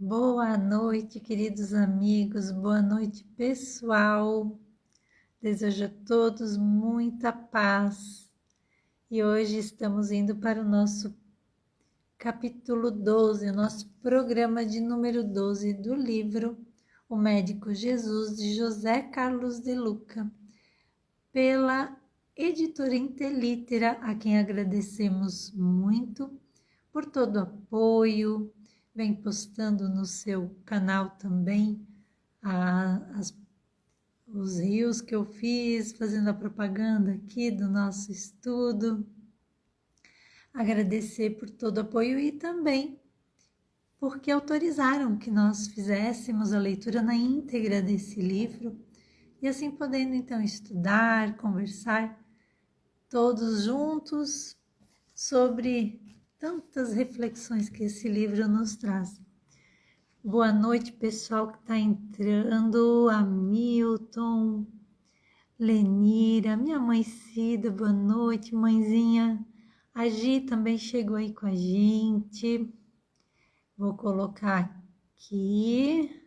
Boa noite, queridos amigos, boa noite, pessoal. Desejo a todos muita paz. E hoje estamos indo para o nosso capítulo 12, o nosso programa de número 12 do livro O Médico Jesus, de José Carlos de Luca, pela editora Interlitera, a quem agradecemos muito por todo o apoio. Vem postando no seu canal também os reels que eu fiz, fazendo a propaganda aqui do nosso estudo. Agradecer por todo o apoio e também porque autorizaram que nós fizéssemos a leitura na íntegra desse livro e assim podendo então estudar, conversar todos juntos sobre tantas reflexões que esse livro nos traz. Boa noite, pessoal que está entrando, Hamilton, Lenira, minha mãe Cida, boa noite, mãezinha. A Gi também chegou aí com a gente. Vou colocar aqui,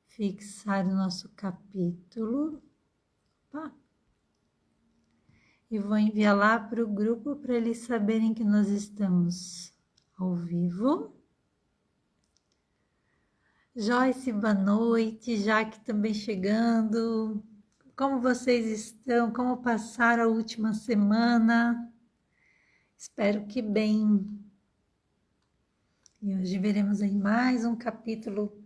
fixar o nosso capítulo. Opa. E vou enviar lá para o grupo para eles saberem que nós estamos ao vivo. Joyce, boa noite, Jaque também chegando. Como vocês estão? Como passaram a última semana? Espero que bem. E hoje veremos aí mais um capítulo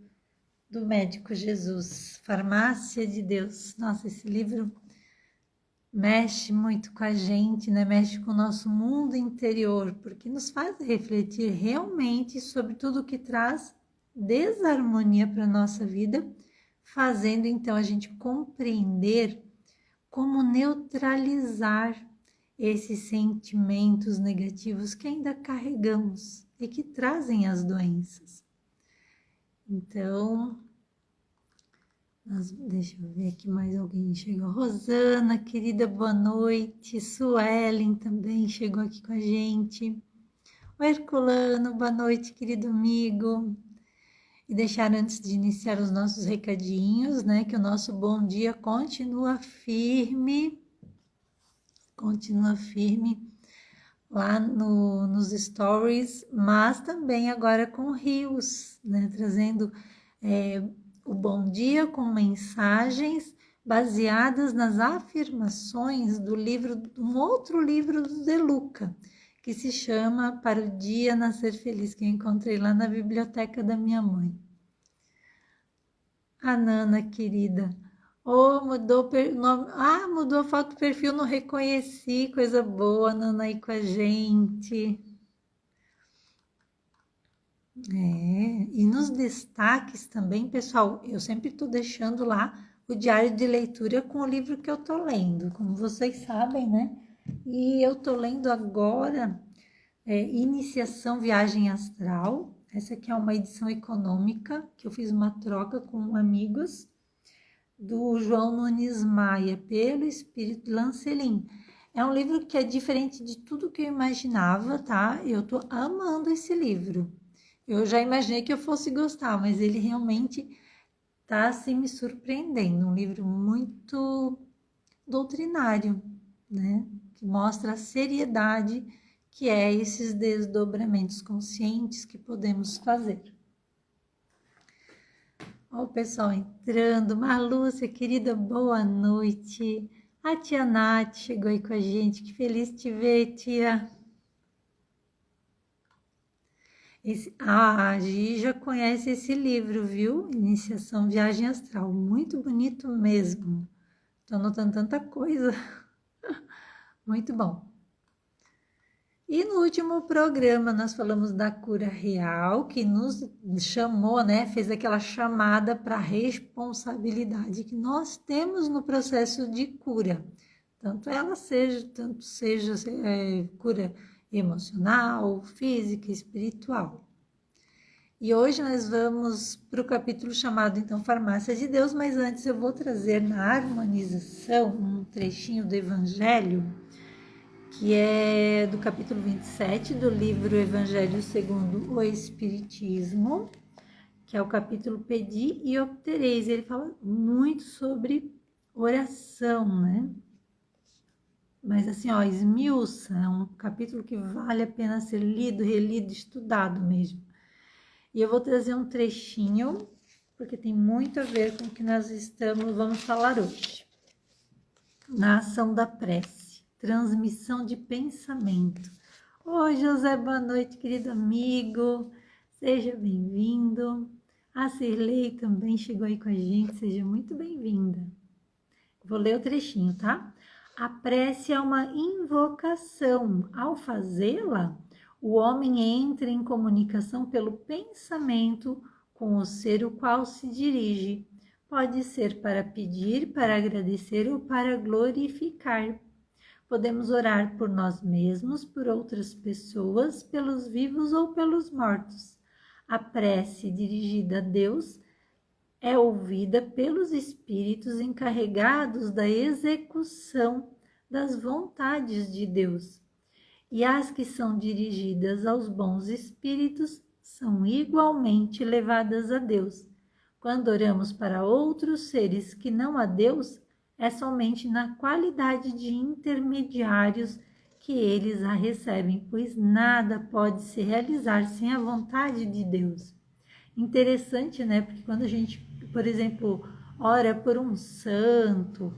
do Médico Jesus, Farmácia de Deus. Nossa, esse livro mexe muito com a gente, né? Mexe com o nosso mundo interior, porque nos faz refletir realmente sobre tudo que traz desarmonia para a nossa vida, fazendo então a gente compreender como neutralizar esses sentimentos negativos que ainda carregamos e que trazem as doenças. Então, deixa eu ver aqui mais alguém chegou. Rosana, querida, boa noite. Suelen também chegou aqui com a gente. O Herculano, boa noite, querido amigo. E deixar antes de iniciar os nossos recadinhos, né, que o nosso bom dia continua firme lá nos stories, mas também agora com reels, né, trazendo o bom dia com mensagens baseadas nas afirmações do livro, um outro livro do De Luca, que se chama Para o Dia Nascer Feliz, que eu encontrei lá na biblioteca da minha mãe. A Nana, querida. Oh, mudou nome. Ah, mudou a foto do perfil, não reconheci. Coisa boa, Nana aí com a gente. E nos destaques também, pessoal, eu sempre estou deixando lá o diário de leitura com o livro que eu estou lendo, como vocês sabem, né? E eu estou lendo agora Iniciação Viagem Astral. Essa aqui é uma edição econômica, que eu fiz uma troca com amigos, do João Nunes Maia, pelo Espírito Lancelin. É um livro que é diferente de tudo que eu imaginava, tá? Eu tô amando esse livro. Eu já imaginei que eu fosse gostar, mas ele realmente tá assim me surpreendendo. Um livro muito doutrinário, né? Que mostra a seriedade que é esses desdobramentos conscientes que podemos fazer. Olha o pessoal entrando. Marlúcia, querida, boa noite. A tia Nath chegou aí com a gente. Que feliz te ver, tia. A Gi já conhece esse livro, viu? Iniciação Viagem Astral. Muito bonito mesmo. Estou anotando tanta coisa. Muito bom. E no último programa nós falamos da cura real, que nos chamou, né? Fez aquela chamada para a responsabilidade que nós temos no processo de cura. Tanto seja cura emocional, física, espiritual. E hoje nós vamos para o capítulo chamado, então, Farmácia de Deus, mas antes eu vou trazer na harmonização um trechinho do Evangelho, que é do capítulo 27 do livro Evangelho segundo o Espiritismo, que é o capítulo Pedi e Obtereis. Ele fala muito sobre oração, né? Mas assim, ó, esmiuça, é um capítulo que vale a pena ser lido, relido, estudado mesmo. E eu vou trazer um trechinho, porque tem muito a ver com o que nós vamos falar hoje. Na ação da prece, transmissão de pensamento. Oi, José, boa noite, querido amigo. Seja bem-vindo. A Cirlei também chegou aí com a gente, seja muito bem-vinda. Vou ler o trechinho, tá? A prece é uma invocação. Ao fazê-la, o homem entra em comunicação pelo pensamento com o ser o qual se dirige. Pode ser para pedir, para agradecer ou para glorificar. Podemos orar por nós mesmos, por outras pessoas, pelos vivos ou pelos mortos. A prece dirigida a Deus é ouvida pelos espíritos encarregados da execução das vontades de Deus. E as que são dirigidas aos bons espíritos são igualmente levadas a Deus. Quando oramos para outros seres que não a Deus, é somente na qualidade de intermediários que eles a recebem, pois nada pode se realizar sem a vontade de Deus. Interessante, né? Porque quando a gente, por exemplo, ora por um santo,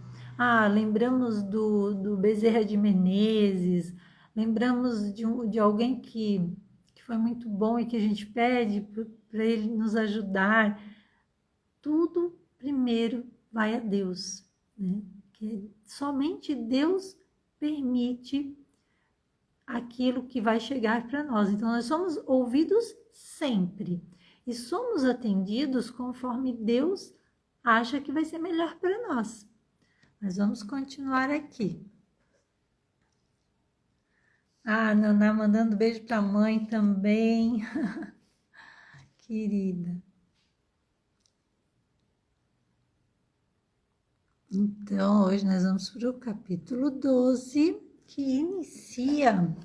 lembramos do Bezerra de Menezes, lembramos de alguém que foi muito bom e que a gente pede para ele nos ajudar. Tudo primeiro vai a Deus, né? Que somente Deus permite aquilo que vai chegar para nós. Então, nós somos ouvidos sempre e somos atendidos conforme Deus acha que vai ser melhor para nós. Mas vamos continuar aqui. Naná mandando beijo para a mãe também. Querida. Então, hoje nós vamos para o capítulo 12, que inicia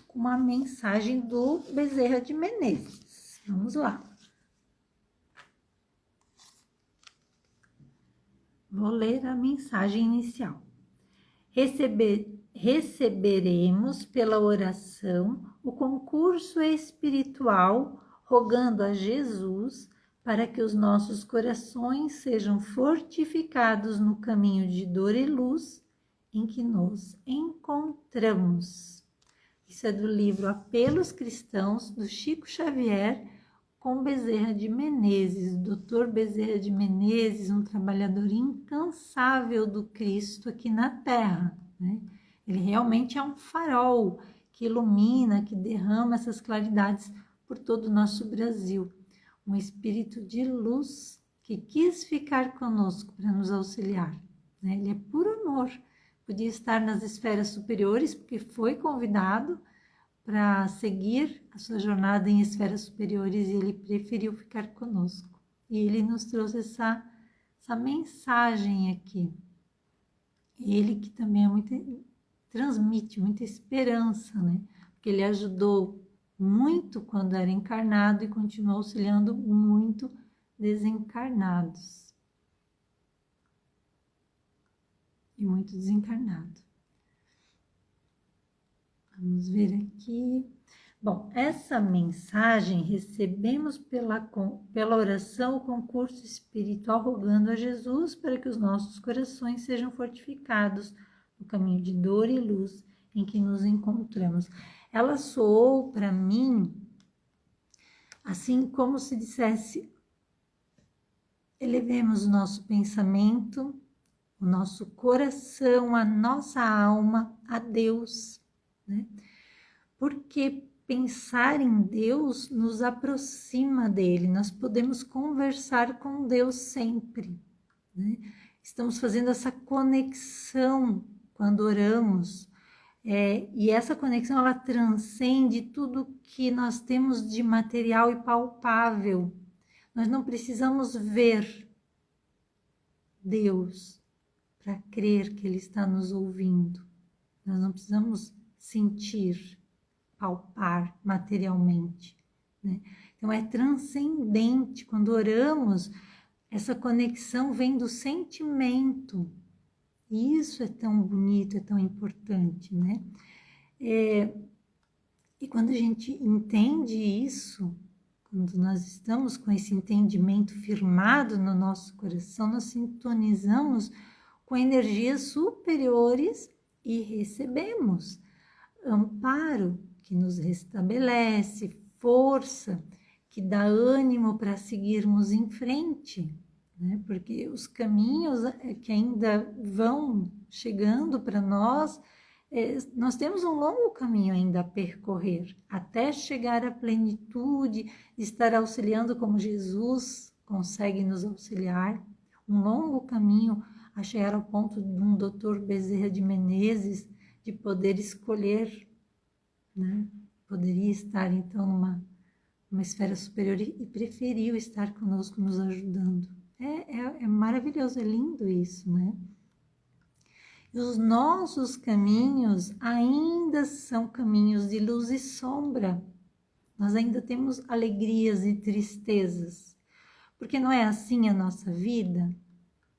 com uma mensagem do Bezerra de Menezes. Vamos lá. Vou ler a mensagem inicial. Receberemos pela oração o concurso espiritual, rogando a Jesus para que os nossos corações sejam fortificados no caminho de dor e luz em que nos encontramos. Isso é do livro Apelos Cristãos, do Chico Xavier, com Bezerra de Menezes, Dr. Bezerra de Menezes, um trabalhador incansável do Cristo aqui na Terra, né? Ele realmente é um farol que ilumina, que derrama essas claridades por todo o nosso Brasil. Um espírito de luz que quis ficar conosco para nos auxiliar, né? Ele é puro amor, podia estar nas esferas superiores, porque foi convidado para seguir a sua jornada em esferas superiores e ele preferiu ficar conosco. E ele nos trouxe essa mensagem aqui. Ele que também transmite muita esperança, né? Porque ele ajudou muito quando era encarnado e continuou auxiliando muito desencarnados. E muito desencarnado. Vamos ver aqui. Bom, essa mensagem recebemos pela oração o concurso espiritual rogando a Jesus para que os nossos corações sejam fortificados no caminho de dor e luz em que nos encontramos. Ela soou para mim assim como se dissesse: elevemos o nosso pensamento, o nosso coração, a nossa alma a Deus, né? Porque pensar em Deus nos aproxima dele, nós podemos conversar com Deus sempre, né? Estamos fazendo essa conexão quando oramos, e essa conexão ela transcende tudo que nós temos de material e palpável. Nós não precisamos ver Deus para crer que Ele está nos ouvindo. Nós não precisamos sentir, palpar materialmente, né? Então é transcendente. Quando oramos, essa conexão vem do sentimento. E isso é tão bonito, é tão importante, né? E quando a gente entende isso, quando nós estamos com esse entendimento firmado no nosso coração, nós sintonizamos com energias superiores e recebemos amparo que nos restabelece, força que dá ânimo para seguirmos em frente, né? Porque os caminhos que ainda vão chegando para nós, nós temos um longo caminho ainda a percorrer, até chegar à plenitude, de estar auxiliando como Jesus consegue nos auxiliar, um longo caminho a chegar ao ponto de um Dr. Bezerra de Menezes, de poder escolher, né? Poderia estar então numa esfera superior e preferiu estar conosco, nos ajudando. É maravilhoso, é lindo isso, né? E os nossos caminhos ainda são caminhos de luz e sombra. Nós ainda temos alegrias e tristezas. Porque não é assim a nossa vida?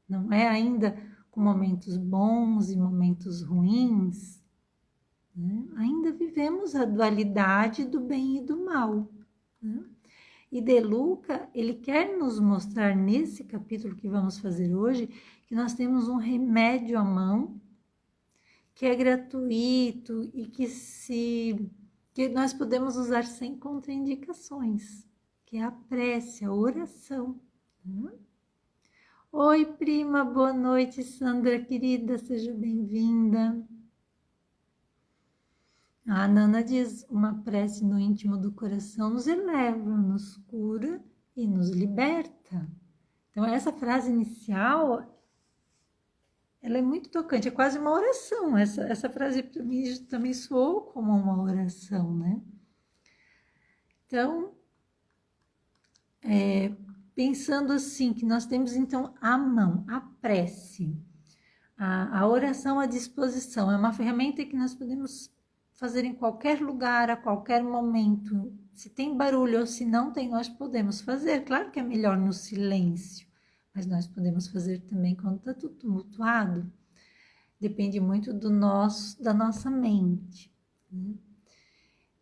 Não é ainda com momentos bons e momentos ruins? Né? Ainda vivemos a dualidade do bem e do mal. Né? E De Luca, ele quer nos mostrar nesse capítulo que vamos fazer hoje, que nós temos um remédio à mão, que é gratuito e que nós podemos usar sem contraindicações, que é a prece, a oração. Oi, prima, boa noite, Sandra, querida, seja bem-vinda. A Nana diz, uma prece no íntimo do coração nos eleva, nos cura e nos liberta. Então, essa frase inicial, ela é muito tocante, é quase uma oração. Essa frase para mim também soou como uma oração, né? Então, pensando assim, que nós temos então a mão, a prece, a oração à disposição, é uma ferramenta que nós podemos fazer em qualquer lugar, a qualquer momento. Se tem barulho ou se não tem, nós podemos fazer. Claro que é melhor no silêncio, mas nós podemos fazer também quando está tudo tumultuado. Depende muito da nossa mente, né?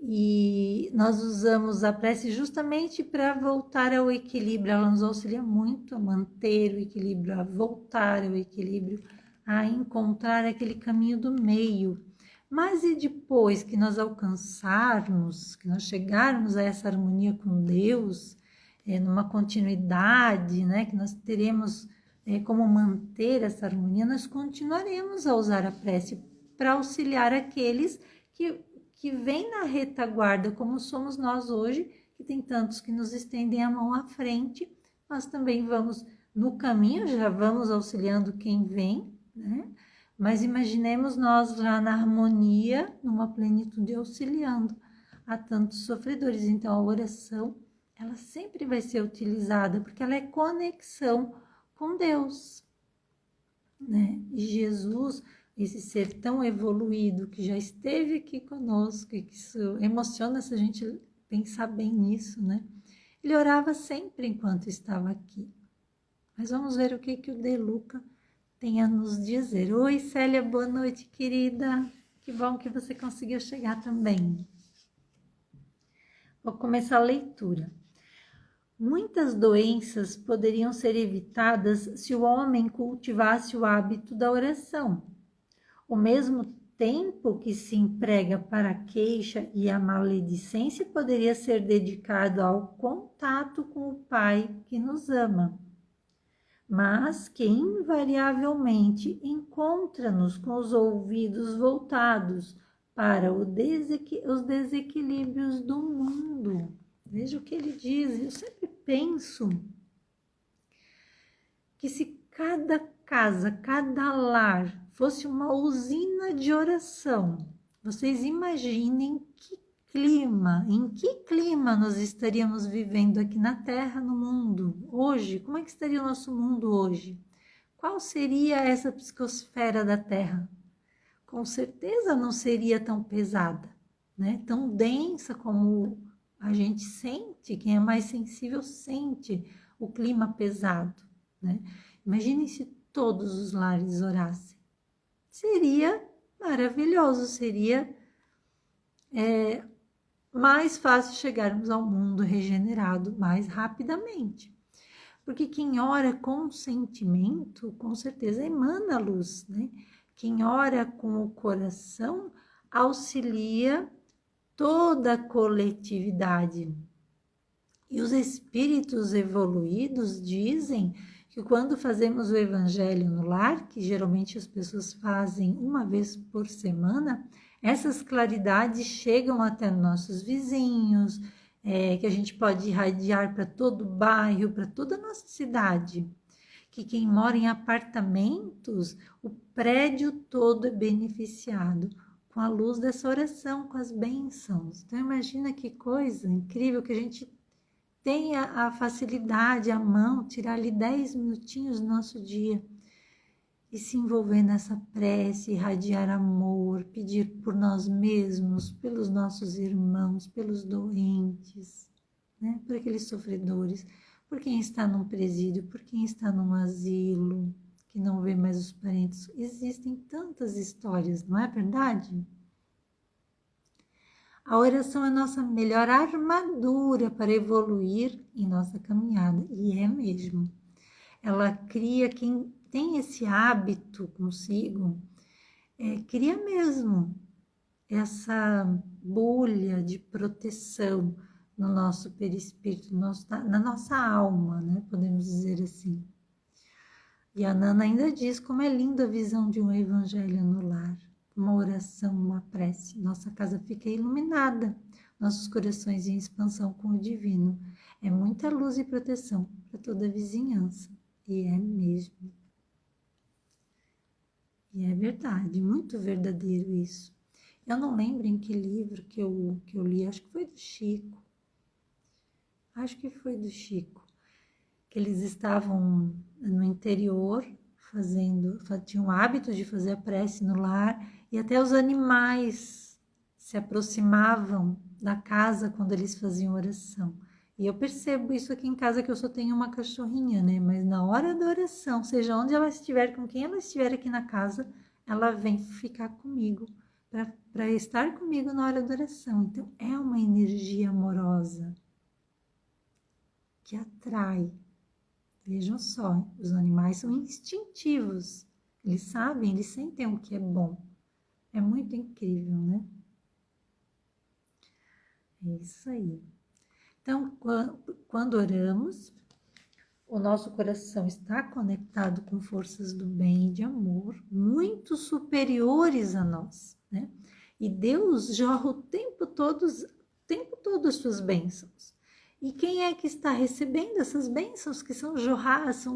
E nós usamos a prece justamente para voltar ao equilíbrio. Ela nos auxilia muito a manter o equilíbrio, a voltar ao equilíbrio, a encontrar aquele caminho do meio. Mas e depois que nós alcançarmos, que nós chegarmos a essa harmonia com Deus, numa continuidade, né, que nós teremos como manter essa harmonia, nós continuaremos a usar a prece para auxiliar aqueles que vêm na retaguarda, como somos nós hoje, que tem tantos que nos estendem a mão à frente, nós também vamos no caminho, já vamos auxiliando quem vem, né? Mas imaginemos nós lá na harmonia, numa plenitude, auxiliando a tantos sofredores. Então, a oração, ela sempre vai ser utilizada, porque ela é conexão com Deus, né? E Jesus, esse ser tão evoluído, que já esteve aqui conosco, e que isso emociona se a gente pensar bem nisso, né? Ele orava sempre enquanto estava aqui. Mas vamos ver o que o De Luca tem a nos dizer. Oi, Célia, boa noite, querida. Que bom que você conseguiu chegar também. Vou começar a leitura. Muitas doenças poderiam ser evitadas se o homem cultivasse o hábito da oração. O mesmo tempo que se emprega para a queixa e a maledicência poderia ser dedicado ao contato com o Pai que nos ama, mas que invariavelmente encontra-nos com os ouvidos voltados para os desequilíbrios do mundo. Veja o que ele diz. Eu sempre penso que se cada casa, cada lar fosse uma usina de oração, vocês imaginem em que clima nós estaríamos vivendo aqui na Terra, no mundo, hoje? Como é que estaria o nosso mundo hoje? Qual seria essa psicosfera da Terra? Com certeza não seria tão pesada, né? Tão densa como A gente sente, quem é mais sensível sente o clima pesado, né? Imaginem se todos os lares orassem. Seria maravilhoso, seria mais fácil chegarmos ao mundo regenerado mais rapidamente. Porque quem ora com sentimento, com certeza emana luz, né? Quem ora com o coração auxilia toda a coletividade. E os espíritos evoluídos dizem que quando fazemos o evangelho no lar, que geralmente as pessoas fazem uma vez por semana, essas claridades chegam até nossos vizinhos, que a gente pode irradiar para todo o bairro, para toda a nossa cidade. Que quem mora em apartamentos, o prédio todo é beneficiado com a luz dessa oração, com as bênçãos. Então imagina que coisa incrível que a gente tenha a facilidade, a mão, tirar ali 10 minutinhos do nosso dia e se envolver nessa prece, irradiar amor, pedir por nós mesmos, pelos nossos irmãos, pelos doentes, né? Por aqueles sofredores, por quem está num presídio, por quem está num asilo, que não vê mais os parentes. Existem tantas histórias, não é verdade? A oração é a nossa melhor armadura para evoluir em nossa caminhada, e é mesmo. Ela cria, quem tem esse hábito consigo, cria mesmo essa bolha de proteção no nosso perispírito, na nossa alma, né? Podemos dizer assim. E a Nana ainda diz como é linda a visão de um evangelho no lar. Uma oração, uma prece. Nossa casa fica iluminada, nossos corações em expansão com o divino. É muita luz e proteção para toda a vizinhança. E é mesmo. E é verdade, muito verdadeiro isso. Eu não lembro em que livro que eu li, acho que foi do Chico. Acho que foi do Chico. Que eles estavam no interior tinham o hábito de fazer a prece no lar, e até os animais se aproximavam da casa quando eles faziam oração. E eu percebo isso aqui em casa, que eu só tenho uma cachorrinha, né? Mas na hora da oração, seja onde ela estiver, com quem ela estiver aqui na casa, ela vem ficar comigo, para estar comigo na hora da oração. Então, é uma energia amorosa que atrai. Vejam só, os animais são instintivos. Eles sabem, eles sentem o que é bom. É muito incrível, né? É isso aí. Então, quando oramos, o nosso coração está conectado com forças do bem e de amor muito superiores a nós, né? E Deus jorra o tempo todo as suas bênçãos. E quem é que está recebendo essas bênçãos que são jorradas,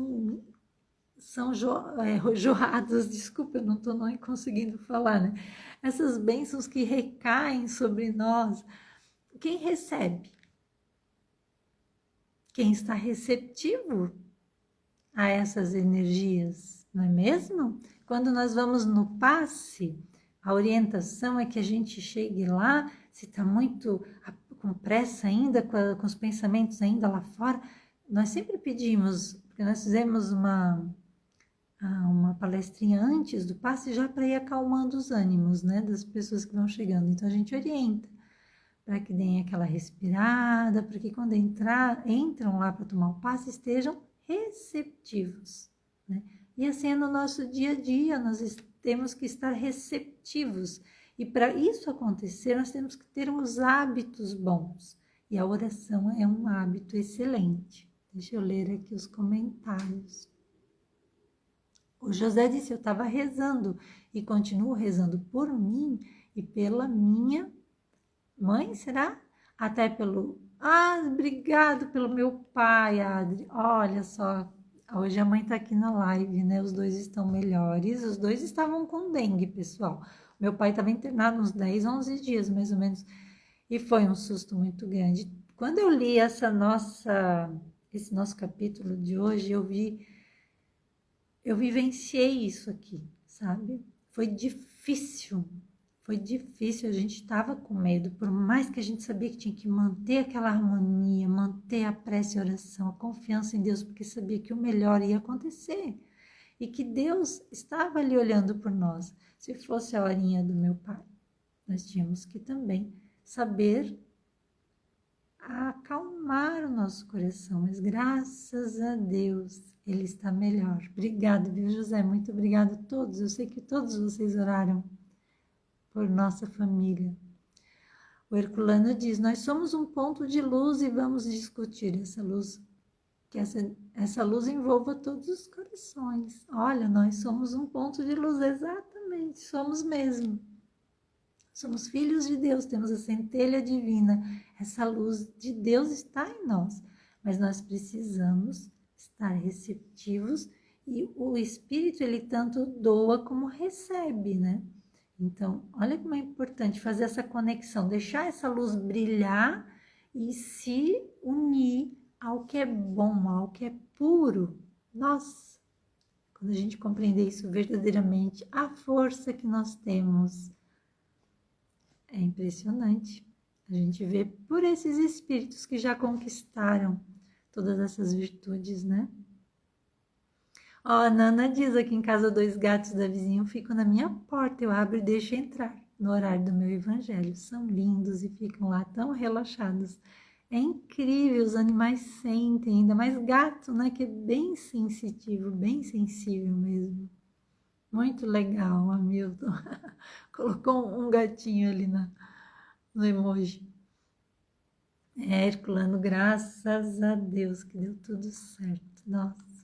jorradas, desculpa, eu não estou conseguindo falar, né? Essas bênçãos que recaem sobre nós, quem recebe? Quem está receptivo a essas energias, não é mesmo? Quando nós vamos no passe, a orientação é que a gente chegue lá, se está muito com pressa ainda, com os pensamentos ainda lá fora, nós sempre pedimos, porque nós fizemos uma palestrinha antes do passe já para ir acalmando os ânimos, né, das pessoas que vão chegando. Então a gente orienta para que deem aquela respirada, para que quando entram lá para tomar o passe estejam receptivos, né? E assim é no nosso dia a dia, nós temos que estar receptivos. E para isso acontecer, nós temos que ter uns hábitos bons. E a oração é um hábito excelente. Deixa eu ler aqui os comentários. O José disse, eu estava rezando e continuo rezando por mim e pela minha mãe, será? Até pelo... obrigado pelo meu pai, Adri. Olha só, hoje a mãe tá aqui na live, né? Os dois estão melhores. Os dois estavam com dengue, pessoal. Meu pai estava internado uns 10, 11 dias, mais ou menos. E foi um susto muito grande. Quando eu li esse nosso capítulo de hoje, eu vivenciei isso aqui, sabe? Foi difícil foi difícil, a gente estava com medo, por mais que a gente sabia que tinha que manter aquela harmonia, manter a prece e a oração, a confiança em Deus, porque sabia que o melhor ia acontecer e que Deus estava ali olhando por nós. Se fosse a horinha do meu pai, nós tínhamos que também saber acalmar o nosso coração, mas graças a Deus ele está melhor. Obrigada, viu, José? Muito obrigada a todos. Eu sei que todos vocês oraram por nossa família. O Herculano diz: nós somos um ponto de luz e vamos discutir essa luz, que essa luz envolva todos os corações. Olha, nós somos um ponto de luz, exatamente, somos mesmo. Somos filhos de Deus, temos a centelha divina. Essa luz de Deus está em nós, mas nós precisamos estar receptivos e o Espírito, ele tanto doa como recebe, né? Então, olha como é importante fazer essa conexão, deixar essa luz brilhar e se unir ao que é bom, ao que é puro. Nossa, quando a gente compreender isso verdadeiramente, a força que nós temos é impressionante. A gente vê por esses espíritos que já conquistaram todas essas virtudes, né? Ó, a Nana diz: aqui em casa 2 gatos da vizinha ficam na minha porta, eu abro e deixo entrar no horário do meu evangelho. São lindos e ficam lá tão relaxados. É incrível, os animais sentem, ainda mais gato, né? Que é bem sensitivo, bem sensível mesmo. Muito legal, Hamilton. Colocou um gatinho ali no emoji. Herculano, graças a Deus que deu tudo certo. Nossa.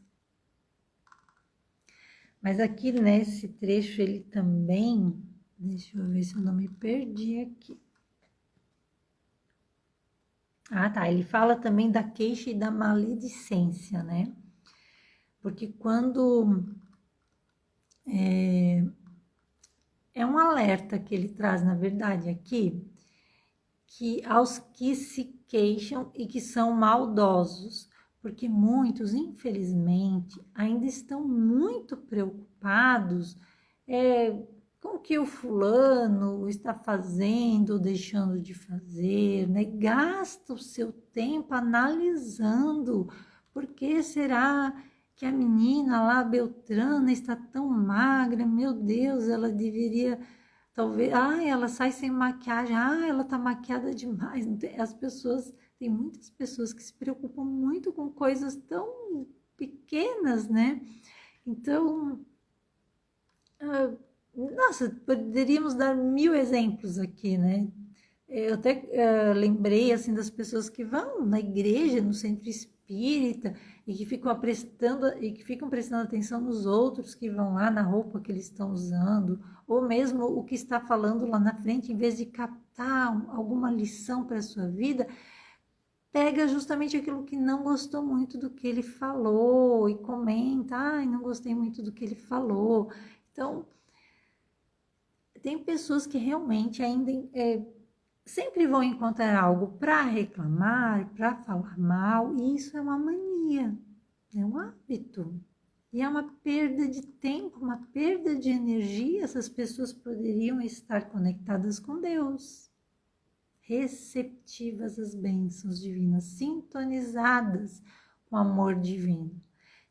Mas aqui nesse trecho ele também, deixa eu ver se eu não me perdi aqui. Ah, tá, ele fala também da queixa e da maledicência, né? Porque quando é um alerta que ele traz, na verdade, aqui, que aos que se queixam e que são maldosos, porque muitos, infelizmente, ainda estão muito preocupados com o que o fulano está fazendo ou deixando de fazer, né? Gasta o seu tempo analisando por que será que a menina lá, Beltrana, está tão magra, meu Deus, ela deveria... Talvez, ela sai sem maquiagem, ela tá maquiada demais. As pessoas, tem muitas pessoas que se preocupam muito com coisas tão pequenas, né? Então, nossa, poderíamos dar 1000 exemplos aqui, né? Eu até lembrei, assim, das pessoas que vão na igreja, no centro espírita, e que ficam prestando atenção nos outros que vão lá na roupa que eles estão usando, ou mesmo o que está falando lá na frente, em vez de captar alguma lição para a sua vida, pega justamente aquilo que não gostou muito do que ele falou e comenta, não gostei muito do que ele falou. Então, tem pessoas que realmente ainda sempre vão encontrar algo para reclamar, para falar mal, e isso é uma mania, é um hábito. E é uma perda de tempo, uma perda de energia. Essas pessoas poderiam estar conectadas com Deus, receptivas às bênçãos divinas, sintonizadas com o amor divino,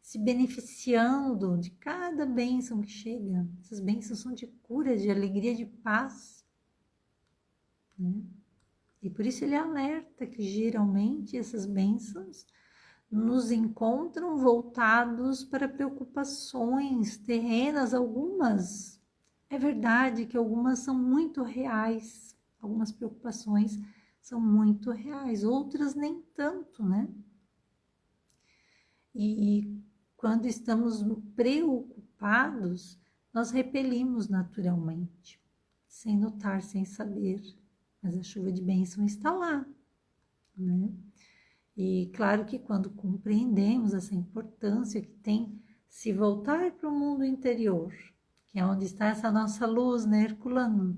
se beneficiando de cada bênção que chega. Essas bênçãos são de cura, de alegria, de paz, né? E por isso ele alerta que geralmente essas bênçãos nos encontram voltados para preocupações terrenas. Algumas, é verdade que algumas são muito reais, algumas preocupações são muito reais, outras nem tanto, né? E quando estamos preocupados, nós repelimos naturalmente, sem notar, sem saber, mas a chuva de bênção está lá, né? E claro que quando compreendemos essa importância que tem se voltar para o mundo interior, que é onde está essa nossa luz, né, Herculano?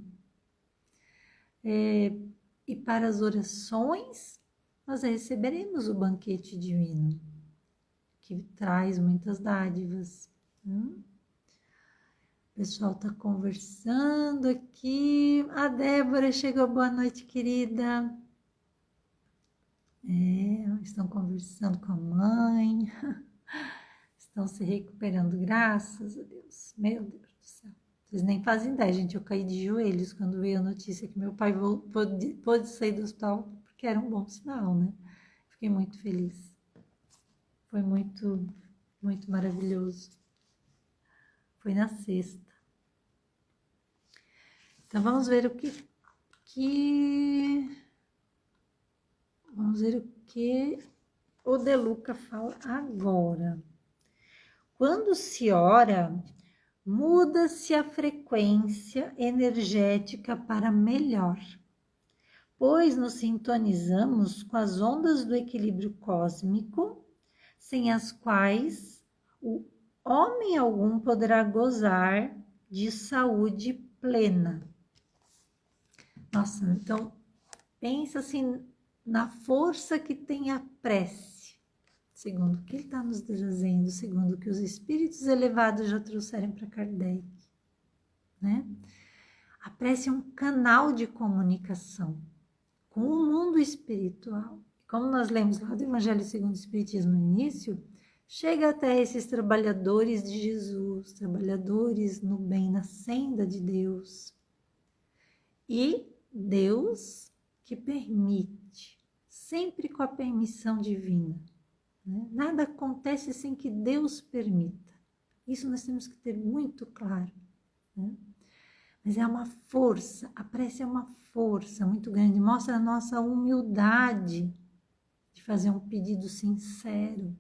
E para as orações, nós receberemos o banquete divino, que traz muitas dádivas. O pessoal está conversando aqui. A Débora chegou. Boa noite, querida. Estão conversando com a mãe. Estão se recuperando, graças a Deus. Meu Deus do céu. Vocês nem fazem ideia, gente. Eu caí de joelhos quando veio a notícia que meu pai pôde sair do hospital, porque era um bom sinal, né? Fiquei muito feliz. Foi muito, muito maravilhoso. Foi na sexta. Então, vamos ver o que o De Luca fala agora. Quando se ora, muda-se a frequência energética para melhor, pois nos sintonizamos com as ondas do equilíbrio cósmico, sem as quais o homem algum poderá gozar de saúde plena. Nossa, então pensa assim na força que tem a prece, segundo o que ele está nos trazendo, segundo o que os espíritos elevados já trouxeram para Kardec, né? A prece é um canal de comunicação com o mundo espiritual. Como nós lemos lá do Evangelho segundo o Espiritismo no início, chega até esses trabalhadores de Jesus, trabalhadores no bem, na senda de Deus. E Deus que permite, sempre com a permissão divina. Né? Nada acontece sem que Deus permita. Isso nós temos que ter muito claro. Né? Mas é uma força, a prece é uma força muito grande, mostra a nossa humildade de fazer um pedido sincero,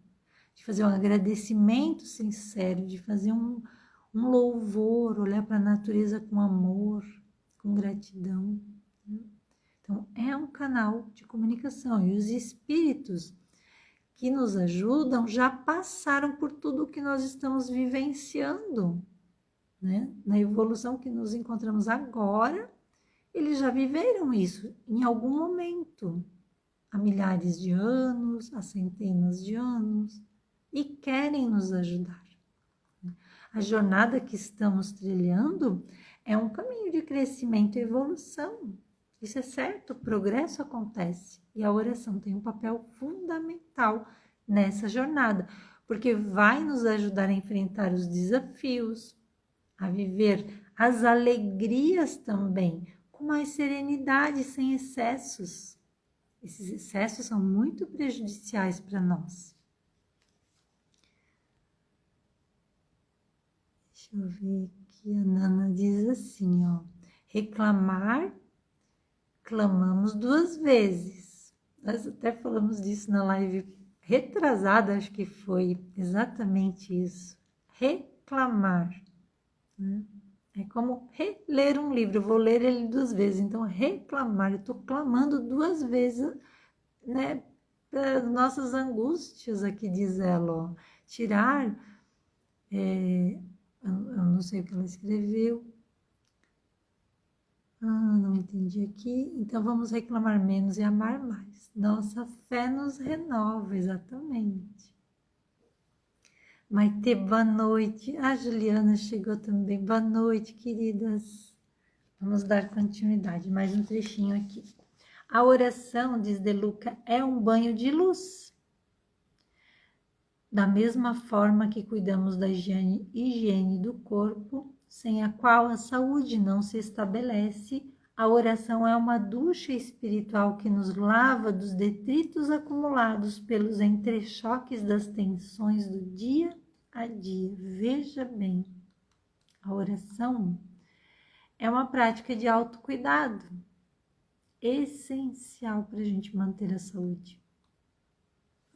de fazer um agradecimento sincero, de fazer um louvor, olhar para a natureza com amor, com gratidão. Né? Então, é um canal de comunicação e os espíritos que nos ajudam já passaram por tudo o que nós estamos vivenciando. Né? Na evolução que nos encontramos agora, eles já viveram isso em algum momento, há milhares de anos, há centenas de anos, e querem nos ajudar. A jornada que estamos trilhando é um caminho de crescimento e evolução. Isso é certo, o progresso acontece e a oração tem um papel fundamental nessa jornada, porque vai nos ajudar a enfrentar os desafios, a viver as alegrias também, com mais serenidade, sem excessos. Esses excessos são muito prejudiciais para nós. Deixa eu ver aqui, a Nana diz assim, ó. Reclamar, clamamos 2 vezes. Nós até falamos disso na live retrasada, acho que foi exatamente isso. Reclamar. É como reler um livro, eu vou ler ele 2 vezes, então reclamar, eu estou clamando 2 vezes, né, para nossas angústias, aqui diz ela, ó, tirar, eu não sei o que ela escreveu, não entendi aqui, então vamos reclamar menos e amar mais, nossa fé nos renova, exatamente. Maite, boa noite. A Juliana chegou também. Boa noite, queridas. Vamos dar continuidade. Mais um trechinho aqui. A oração, diz De Luca, é um banho de luz. Da mesma forma que cuidamos da higiene do corpo, sem a qual a saúde não se estabelece, a oração é uma ducha espiritual que nos lava dos detritos acumulados pelos entrechoques das tensões do dia a dia. Veja bem, a oração é uma prática de autocuidado, essencial para a gente manter a saúde.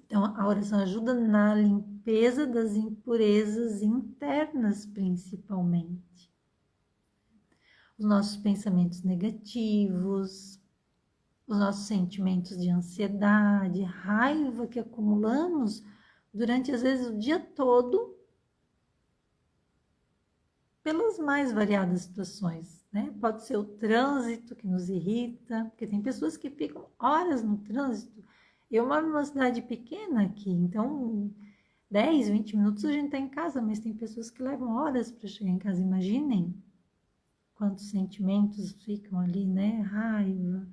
Então, a oração ajuda na limpeza das impurezas internas, principalmente. Os nossos pensamentos negativos, os nossos sentimentos de ansiedade, raiva que acumulamos durante, às vezes, o dia todo, pelas mais variadas situações, né? Pode ser o trânsito que nos irrita, porque tem pessoas que ficam horas no trânsito. Eu moro numa cidade pequena aqui, então 10, 20 minutos a gente está em casa, mas tem pessoas que levam horas para chegar em casa. Imaginem quantos sentimentos ficam ali, né? Raiva,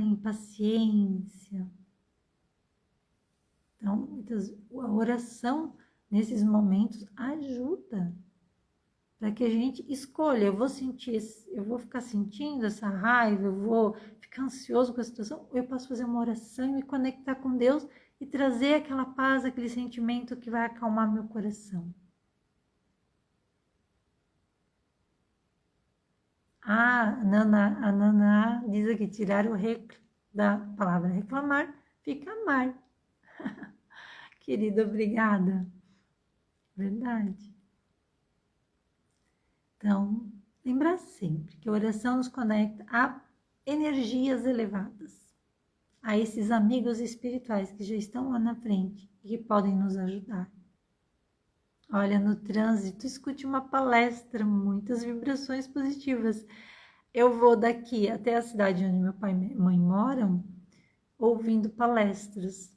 impaciência. Então, a oração nesses momentos ajuda para que a gente escolha. Eu vou ficar sentindo essa raiva, eu vou ficar ansioso com a situação, ou eu posso fazer uma oração e me conectar com Deus e trazer aquela paz, aquele sentimento que vai acalmar meu coração. A Naná diz aqui, tirar o rec da palavra reclamar, fica amar. Querida, obrigada. Verdade. Então, lembrar sempre que a oração nos conecta a energias elevadas, a esses amigos espirituais que já estão lá na frente e que podem nos ajudar. Olha, no trânsito, escute uma palestra, muitas vibrações positivas. Eu vou daqui até a cidade onde meu pai e minha mãe moram, ouvindo palestras.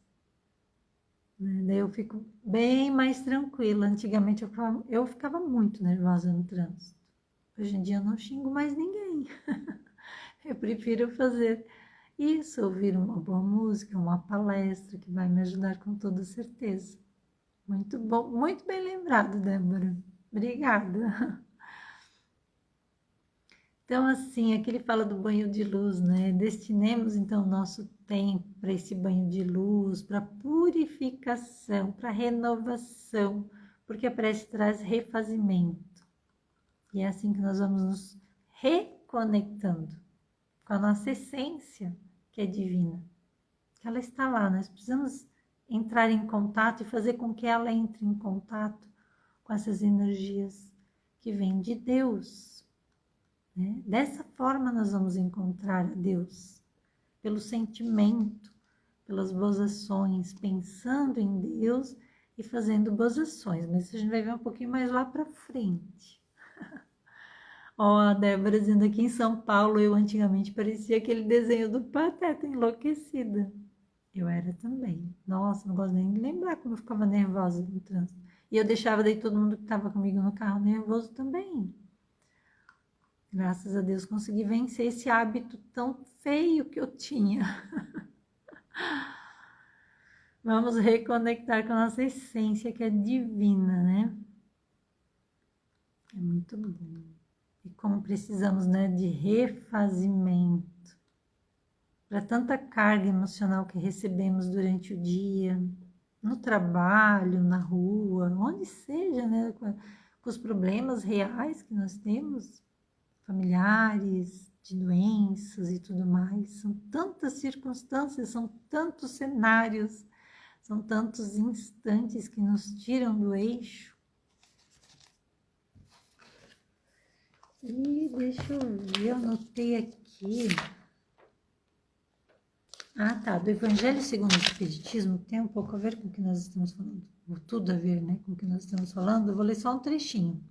Daí eu fico bem mais tranquila. Antigamente eu ficava muito nervosa no trânsito. Hoje em dia eu não xingo mais ninguém. Eu prefiro fazer isso, ouvir uma boa música, uma palestra que vai me ajudar com toda certeza. Muito bom, muito bem lembrado, Débora. Obrigada. Então, assim, aqui ele fala do banho de luz, né? Destinemos, então, nosso tempo para esse banho de luz, para purificação, para renovação, porque a prece traz refazimento. E é assim que nós vamos nos reconectando com a nossa essência, que é divina. Que ela está lá, nós precisamos entrar em contato e fazer com que ela entre em contato com essas energias que vêm de Deus. Né? Dessa forma nós vamos encontrar a Deus, pelo sentimento, pelas boas ações, pensando em Deus e fazendo boas ações. Mas isso a gente vai ver um pouquinho mais lá para frente. Ó, a Débora dizendo aqui em São Paulo, eu antigamente parecia aquele desenho do Pateta enlouquecida. Eu era também. Nossa, não gosto nem de lembrar como eu ficava nervosa no trânsito. E eu deixava daí todo mundo que estava comigo no carro nervoso também. Graças a Deus consegui vencer esse hábito tão feio que eu tinha. Vamos reconectar com a nossa essência que é divina, né? É muito bom. E como precisamos, né, de refazimento para tanta carga emocional que recebemos durante o dia, no trabalho, na rua, onde seja, né, com os problemas reais que nós temos, familiares, de doenças e tudo mais. São tantas circunstâncias, são tantos cenários, são tantos instantes que nos tiram do eixo. E deixa eu ver, eu anotei aqui. Ah, tá. Do Evangelho segundo o Espiritismo tem um pouco a ver com o que nós estamos falando. Tudo a ver, né, com o que nós estamos falando. Eu vou ler só um trechinho.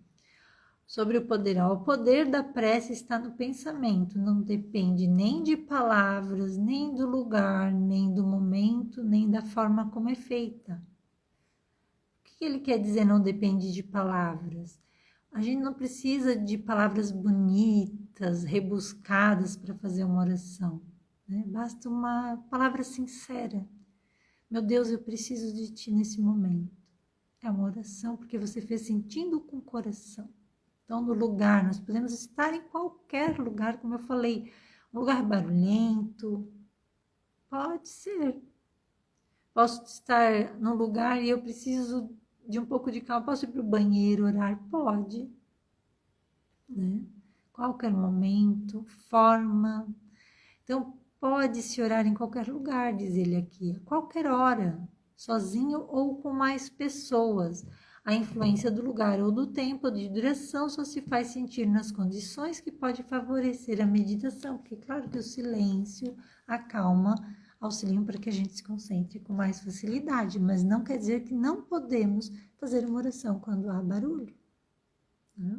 Sobre o poder. O poder da prece está no pensamento. Não depende nem de palavras, nem do lugar, nem do momento, nem da forma como é feita. O que ele quer dizer não depende de palavras? A gente não precisa de palavras bonitas, rebuscadas para fazer uma oração. Né? Basta uma palavra sincera. Meu Deus, eu preciso de ti nesse momento. É uma oração porque você fez sentindo com o coração. Então, no lugar, nós podemos estar em qualquer lugar, como eu falei, um lugar barulhento, pode ser. Posso estar num lugar e eu preciso de um pouco de calma, posso ir para o banheiro orar? Pode. Né? Qualquer momento, forma. Então, pode-se orar em qualquer lugar, diz ele aqui, a qualquer hora, sozinho ou com mais pessoas. A influência do lugar ou do tempo de duração só se faz sentir nas condições que pode favorecer a meditação, porque claro que o silêncio, a calma, auxiliam para que a gente se concentre com mais facilidade, mas não quer dizer que não podemos fazer uma oração quando há barulho. Né?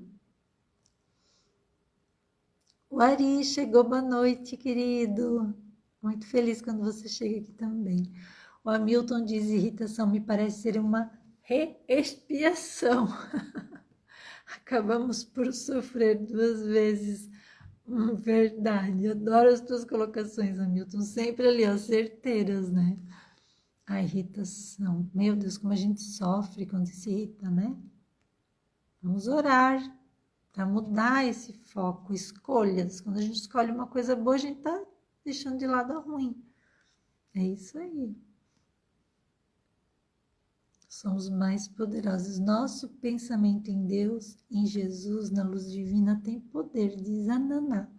O Ari chegou, boa noite, querido. Muito feliz quando você chega aqui também. O Hamilton diz: irritação me parece ser uma reexpiação. Acabamos por sofrer 2 vezes. Verdade. Adoro as tuas colocações, Hamilton. Sempre ali, ó, certeiras, né? A irritação. Meu Deus, como a gente sofre quando se irrita, né? Vamos orar para mudar esse foco, escolhas. Quando a gente escolhe uma coisa boa, a gente tá deixando de lado a ruim. É isso aí. Somos mais poderosos. Nosso pensamento em Deus, em Jesus, na luz divina, tem poder, diz a Naná.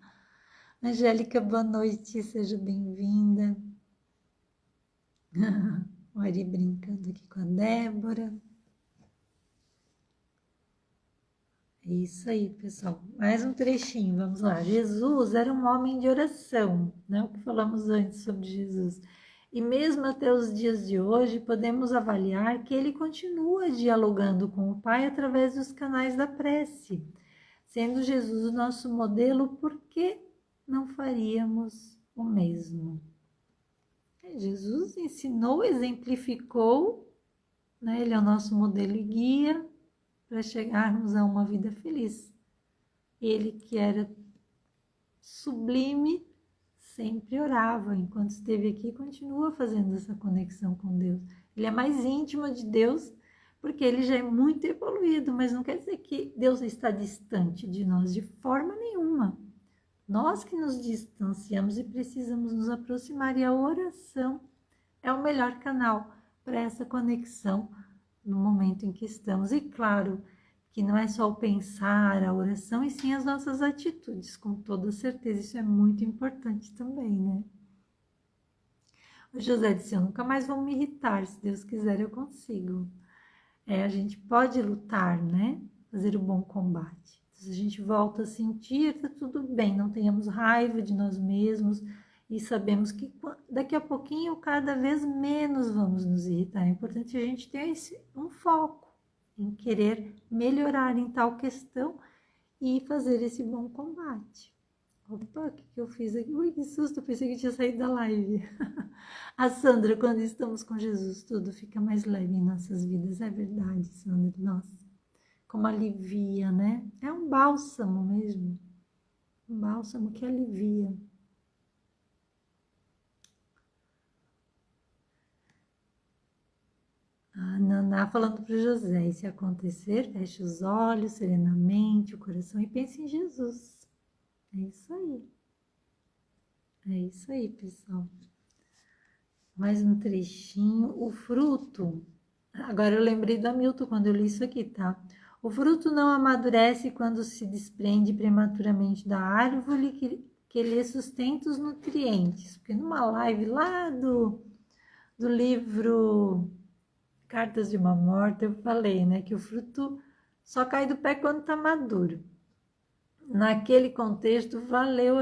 Angélica, boa noite, seja bem-vinda. Mari brincando aqui com a Débora. É isso aí, pessoal. Mais um trechinho, vamos lá. Jesus era um homem de oração, né? O que falamos antes sobre Jesus. E mesmo até os dias de hoje, podemos avaliar que ele continua dialogando com o Pai através dos canais da prece. Sendo Jesus o nosso modelo, por que não faríamos o mesmo? Jesus ensinou, exemplificou, né? Ele é o nosso modelo e guia para chegarmos a uma vida feliz. Ele que era sublime, sempre orava. Enquanto esteve aqui, continua fazendo essa conexão com Deus. Ele é mais íntimo de Deus, porque ele já é muito evoluído, mas não quer dizer que Deus está distante de nós de forma nenhuma. Nós que nos distanciamos e precisamos nos aproximar, e a oração é o melhor canal para essa conexão no momento em que estamos. E claro, que não é só o pensar, a oração, e sim as nossas atitudes, com toda certeza. Isso é muito importante também, né? O José disse: eu nunca mais vou me irritar, se Deus quiser eu consigo. A gente pode lutar, né? Fazer o bom combate. Se a gente volta a sentir, tá tudo bem, não tenhamos raiva de nós mesmos e sabemos que daqui a pouquinho, cada vez menos vamos nos irritar. É importante a gente ter um foco em querer melhorar em tal questão e fazer esse bom combate. Opa, o que eu fiz aqui? Ui, que susto, pensei que tinha saído da live. A Sandra, quando estamos com Jesus, tudo fica mais leve em nossas vidas. É verdade, Sandra, nossa, como alivia, né? É um bálsamo mesmo, um bálsamo que alivia. A Naná falando para o José: e se acontecer, feche os olhos serenamente, o coração, e pense em Jesus. É isso aí. É isso aí, pessoal. Mais um trechinho. O fruto. Agora eu lembrei do Hamilton quando eu li isso aqui, tá? O fruto não amadurece quando se desprende prematuramente da árvore que lhe sustenta os nutrientes. Porque numa live lá do livro Cartas de uma Morta, eu falei, né, que o fruto só cai do pé quando está maduro. Naquele contexto, valeu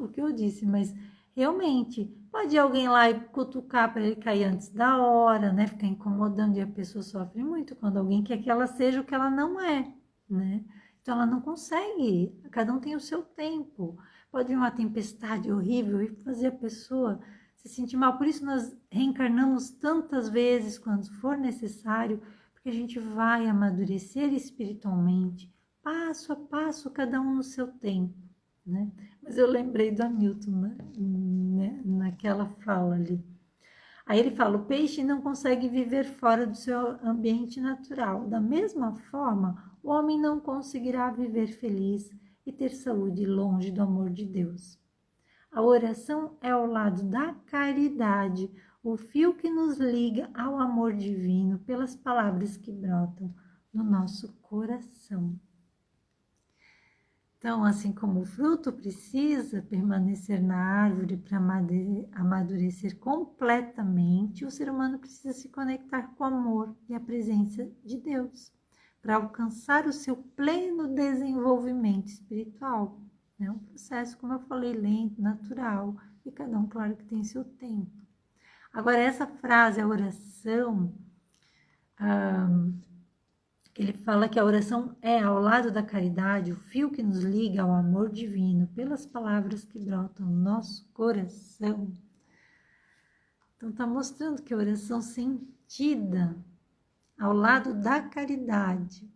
o que eu disse, mas realmente, pode ir alguém lá e cutucar para ele cair antes da hora, né, ficar incomodando, e a pessoa sofre muito quando alguém quer que ela seja o que ela não é, né, então ela não consegue, cada um tem o seu tempo. Pode vir uma tempestade horrível e fazer a pessoa se sentir mal. Por isso nós reencarnamos tantas vezes quando for necessário, porque a gente vai amadurecer espiritualmente, passo a passo, cada um no seu tempo, né? Mas eu lembrei do Hamilton, né? Naquela fala ali. Aí ele fala: o peixe não consegue viver fora do seu ambiente natural. Da mesma forma, o homem não conseguirá viver feliz e ter saúde longe do amor de Deus. A oração é ao lado da caridade, o fio que nos liga ao amor divino pelas palavras que brotam no nosso coração. Então, assim como o fruto precisa permanecer na árvore para amadurecer completamente, o ser humano precisa se conectar com o amor e a presença de Deus para alcançar o seu pleno desenvolvimento espiritual. É um processo, como eu falei, lento, natural, e cada um, claro, que tem seu tempo. Agora, essa frase, a oração, ele fala que a oração é, ao lado da caridade, o fio que nos liga ao amor divino pelas palavras que brotam no nosso coração. Então, está mostrando que a oração sentida ao lado da caridade,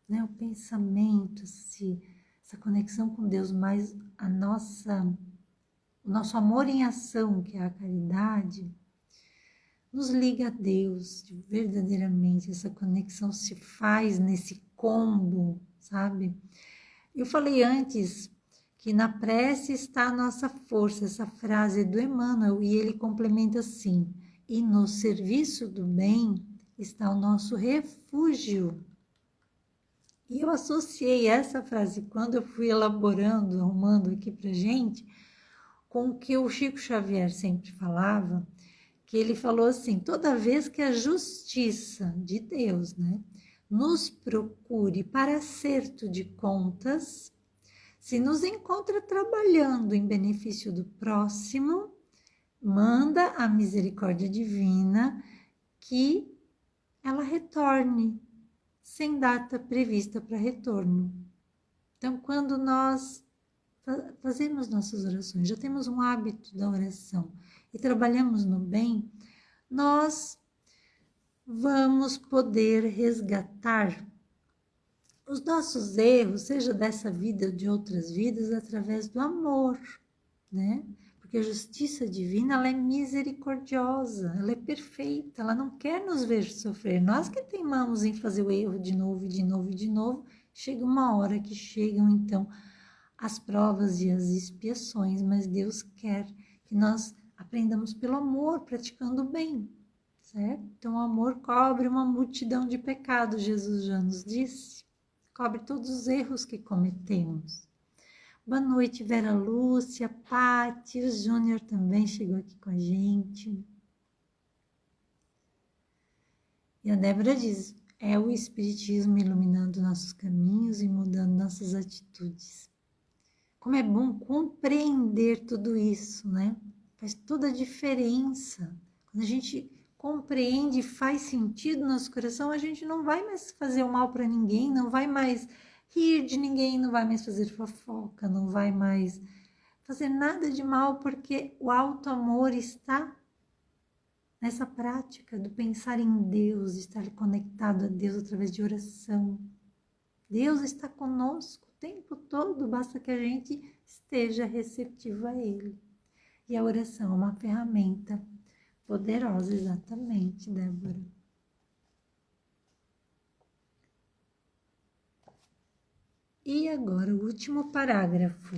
né? O pensamento, essa conexão com Deus, mais o nosso amor em ação, que é a caridade, nos liga a Deus verdadeiramente. Essa conexão se faz nesse combo, sabe? Eu falei antes que na prece está a nossa força, essa frase é do Emmanuel, e ele complementa assim: e no serviço do bem está o nosso refúgio. E eu associei essa frase, quando eu fui elaborando, arrumando aqui pra gente, com o que o Chico Xavier sempre falava, que ele falou assim: toda vez que a justiça de Deus, né, nos procure para acerto de contas, se nos encontra trabalhando em benefício do próximo, manda a misericórdia divina que ela retorne, sem data prevista para retorno. Então, quando nós fazemos nossas orações, já temos um hábito da oração e trabalhamos no bem, nós vamos poder resgatar os nossos erros, seja dessa vida ou de outras vidas, através do amor, né? Porque a justiça divina, ela é misericordiosa, ela é perfeita, ela não quer nos ver sofrer. Nós que teimamos em fazer o erro de novo, de novo, de novo, chega uma hora que chegam, então, as provas e as expiações, mas Deus quer que nós aprendamos pelo amor, praticando o bem, certo? Então, o amor cobre uma multidão de pecados, Jesus já nos disse, cobre todos os erros que cometemos. Boa noite, Vera Lúcia, Pati, o Júnior também chegou aqui com a gente. E a Débora diz, é o Espiritismo iluminando nossos caminhos e mudando nossas atitudes. Como é bom compreender tudo isso, né? Faz toda a diferença. Quando a gente compreende e faz sentido no nosso coração, a gente não vai mais fazer o mal para ninguém, não vai mais rir de ninguém, não vai mais fazer fofoca, não vai mais fazer nada de mal, porque o alto amor está nessa prática do pensar em Deus, estar conectado a Deus através de oração. Deus está conosco o tempo todo, basta que a gente esteja receptivo a Ele. E a oração é uma ferramenta poderosa, exatamente, Débora. E agora o último parágrafo.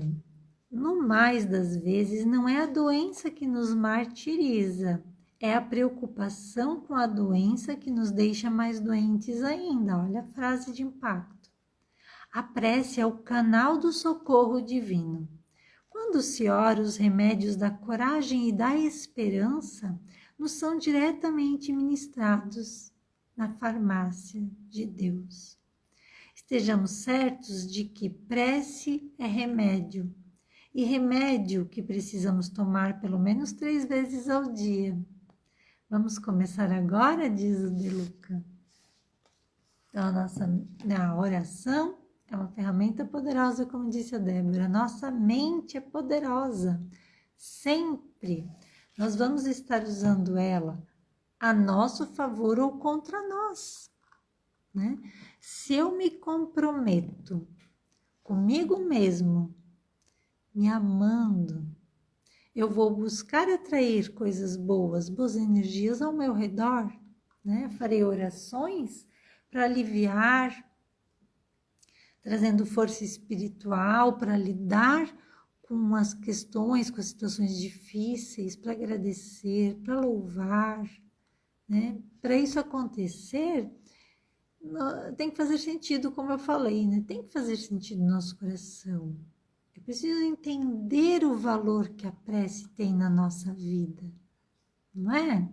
No mais das vezes, não é a doença que nos martiriza, é a preocupação com a doença que nos deixa mais doentes ainda. Olha a frase de impacto. A prece é o canal do socorro divino. Quando se ora, os remédios da coragem e da esperança nos são diretamente ministrados na farmácia de Deus. Estejamos certos de que prece é remédio, e remédio que precisamos tomar pelo menos 3 vezes ao dia. Vamos começar agora, diz o De Luca. Então, a oração é uma ferramenta poderosa, como disse a Débora. Nossa mente é poderosa. Sempre nós vamos estar usando ela a nosso favor ou contra nós, né? Se eu me comprometo comigo mesmo, me amando, eu vou buscar atrair coisas boas, boas energias ao meu redor, né? Farei orações para aliviar, trazendo força espiritual para lidar com as questões, com as situações difíceis, para agradecer, para louvar, né? Para isso acontecer, tem que fazer sentido, como eu falei, né? Tem que fazer sentido no nosso coração. Eu preciso entender o valor que a prece tem na nossa vida, não é?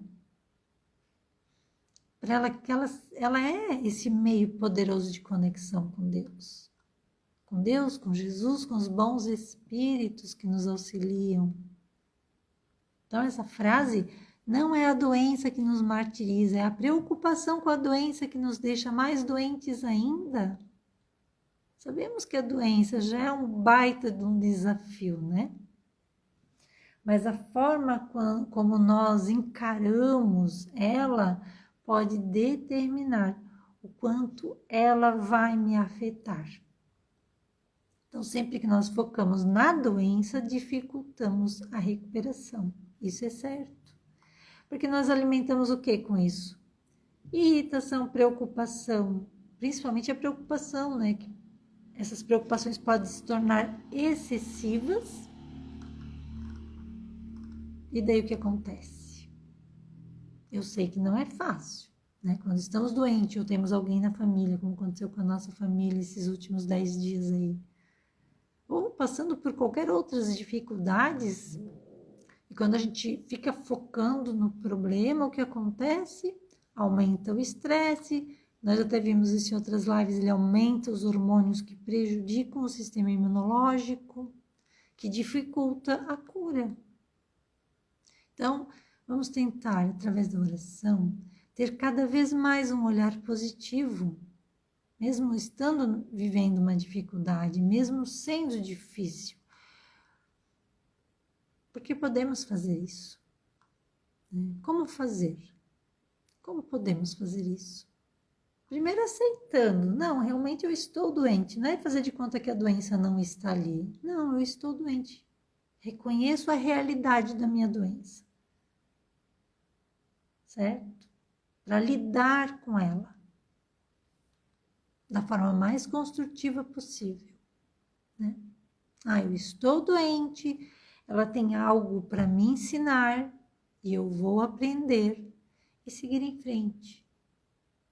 Para ela que ela é esse meio poderoso de conexão com Deus, com Jesus, com os bons espíritos que nos auxiliam. Então, essa frase não é a doença que nos martiriza, é a preocupação com a doença que nos deixa mais doentes ainda. Sabemos que a doença já é um baita de um desafio, né? mas a forma como nós encaramos ela pode determinar o quanto ela vai me afetar. Então, sempre que nós focamos na doença, dificultamos a recuperação. Isso é certo. Porque nós alimentamos o que com isso? Irritação, preocupação, principalmente a preocupação, né? Que essas preocupações podem se tornar excessivas. E daí o que acontece? Eu sei que não é fácil, né? Quando estamos doentes ou temos alguém na família, como aconteceu com a nossa família esses últimos 10 dias aí, ou passando por qualquer outras dificuldades, e quando a gente fica focando no problema, o que acontece? Aumenta o estresse. Nós até vimos isso em outras lives, ele aumenta os hormônios que prejudicam o sistema imunológico, que dificulta a cura. Então, vamos tentar, através da oração, ter cada vez mais um olhar positivo, mesmo estando vivendo uma dificuldade, mesmo sendo difícil. Porque podemos fazer isso. Como fazer? Como podemos fazer isso? Primeiro aceitando, não, realmente eu estou doente, não é fazer de conta que a doença não está ali. Não, eu estou doente. Reconheço a realidade da minha doença. Certo? Para lidar com ela da forma mais construtiva possível. Né? Eu estou doente, ela tem algo para me ensinar e eu vou aprender e seguir em frente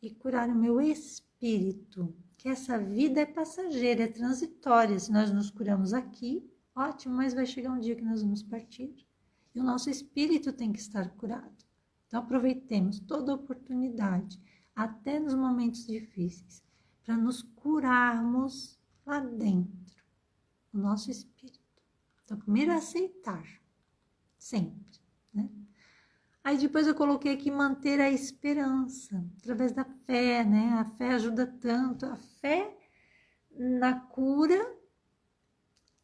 e curar o meu espírito, que essa vida é passageira, é transitória. Se nós nos curamos aqui, ótimo, mas vai chegar um dia que nós vamos partir e o nosso espírito tem que estar curado. Então aproveitemos toda oportunidade, até nos momentos difíceis, para nos curarmos lá dentro, o nosso espírito. Então, primeiro aceitar, sempre, né? Aí depois eu coloquei aqui manter a esperança, através da fé, né? A fé ajuda tanto, a fé na cura,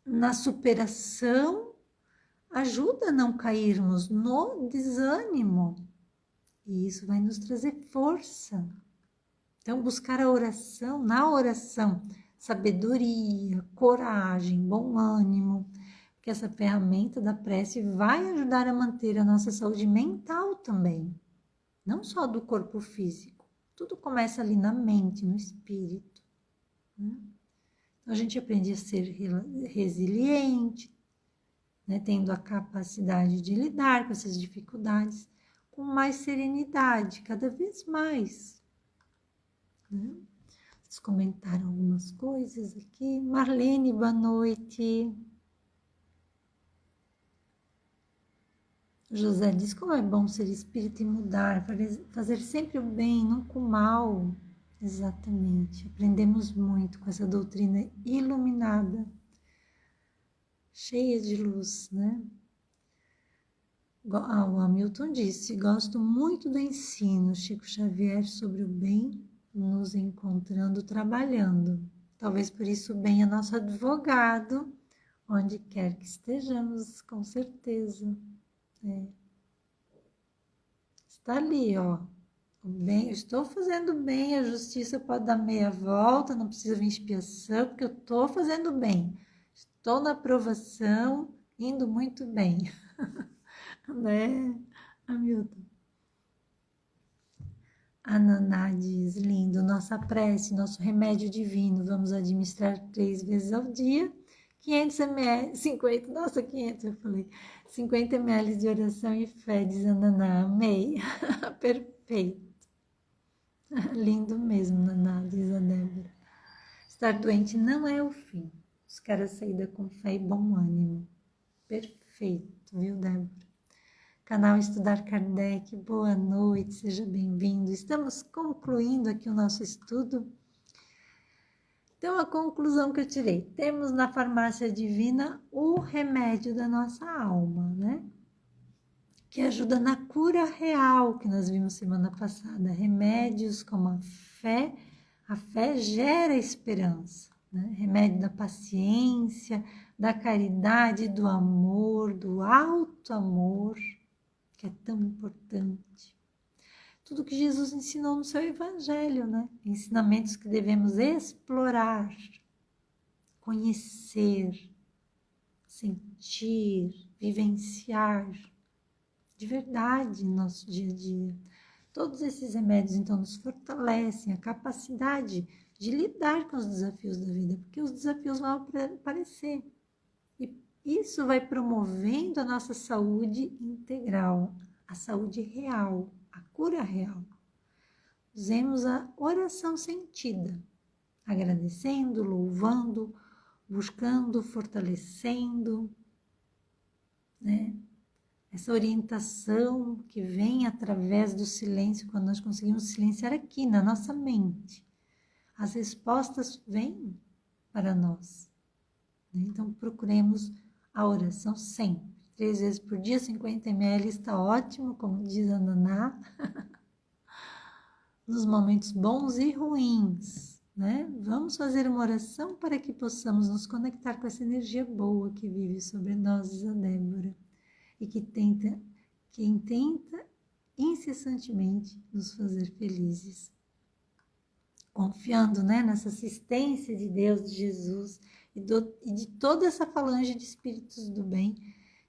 na superação, ajuda a não cairmos no desânimo. E isso vai nos trazer força. Então, buscar a oração, na oração, sabedoria, coragem, bom ânimo, porque essa ferramenta da prece vai ajudar a manter a nossa saúde mental também, não só do corpo físico. Tudo começa ali na mente, no espírito. Né? Então, a gente aprende a ser resiliente, né? Tendo a capacidade de lidar com essas dificuldades com mais serenidade, cada vez mais. Né? Vocês comentaram algumas coisas aqui. Marlene, boa noite. José diz como é bom ser espírita e mudar, fazer sempre o bem, nunca o mal. Exatamente. Aprendemos muito com essa doutrina iluminada, cheia de luz, né? O Hamilton disse, gosto muito do ensino, Chico Xavier, sobre o bem, nos encontrando, trabalhando. Talvez por isso o bem é nosso advogado, onde quer que estejamos, com certeza. Está ali, ó. O bem, eu estou fazendo bem, a justiça pode dar meia volta, não precisa vir expiação, porque eu estou fazendo bem. Estou na aprovação, indo muito bem. Né, Hamilton? A Naná diz, lindo, nossa prece, nosso remédio divino, vamos administrar 3 vezes ao dia, 500 ml, 50, nossa, 500, eu falei, 50 ml de oração e fé, diz a Naná, amei, perfeito, lindo mesmo, Naná, diz a Débora. Estar doente não é o fim, buscar a saída com fé e bom ânimo, perfeito, viu, Débora? Canal Estudar Kardec, boa noite, seja bem-vindo. Estamos concluindo aqui o nosso estudo. Então, a conclusão que eu tirei, temos na farmácia divina o remédio da nossa alma, né? Que ajuda na cura real, que nós vimos semana passada. Remédios como a fé gera esperança. né? Remédio da paciência, da caridade, do amor, do alto amor, que é tão importante. Tudo que Jesus ensinou no seu evangelho, né? Ensinamentos que devemos explorar, conhecer, sentir, vivenciar de verdade no nosso dia a dia. Todos esses remédios, então, nos fortalecem a capacidade de lidar com os desafios da vida, porque os desafios vão aparecer. E isso vai promovendo a nossa saúde integral, a saúde real, a cura real. Usemos a oração sentida, agradecendo, louvando, buscando, fortalecendo, né? Essa orientação que vem através do silêncio, quando nós conseguimos silenciar aqui na nossa mente, as respostas vêm para nós. Então, procuremos a oração sempre. 3 vezes por dia, 50 ml está ótimo, como diz a Naná. Nos momentos bons e ruins, né? Vamos fazer uma oração para que possamos nos conectar com essa energia boa que vive sobre nós, diz a Débora, e que intenta incessantemente nos fazer felizes. Confiando, né, nessa assistência de Deus, de Jesus e de toda essa falange de espíritos do bem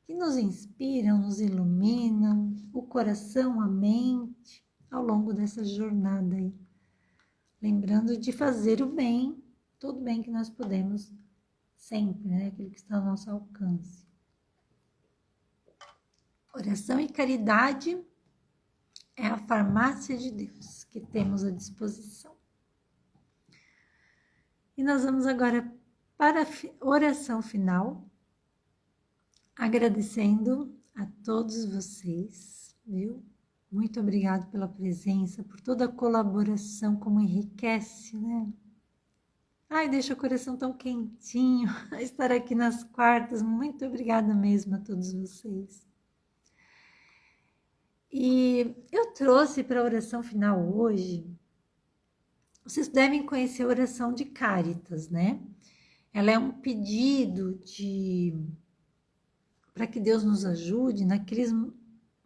que nos inspiram, nos iluminam o coração, a mente, ao longo dessa jornada aí. Lembrando de fazer o bem, todo o bem que nós podemos sempre, né, aquilo que está ao nosso alcance. Oração e caridade é a farmácia de Deus que temos à disposição. E nós vamos agora para a oração final, agradecendo a todos vocês, viu? Muito obrigado pela presença, por toda a colaboração, como enriquece, né? Ai, deixa o coração tão quentinho estar aqui nas quartas. Muito obrigada mesmo a todos vocês. E eu trouxe para a oração final hoje, vocês devem conhecer a oração de Cáritas, né? Ela é um pedido para que Deus nos ajude naqueles